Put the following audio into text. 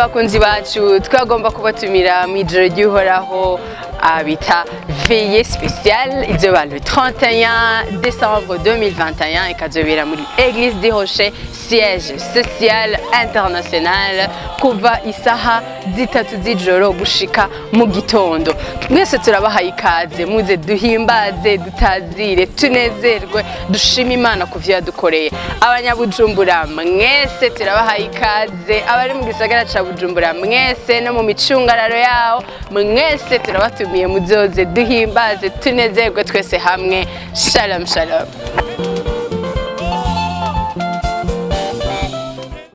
bakunzi bacu twagomba kubatumira mu ijoro ry'uhoraho bita veillée spéciale izoba le 31 décembre 2021 ikazobera muri Église des Rochers siège social international kuva isaha zitatu z'ijoro gushika mu gitondo. Mwese turabahaye ikaze muze duhimbaze dutazire tunezerwe dushima Imana kuvyo yadukoreye. Abanyabujumbura mwese turabahaye ikaze, abari mu gisagara ca Bujumbura mwese no mu micungararo yaho mwese turabatumiye muzoze duhimbaze tunezerwe twese hamwe. Shalom shalom.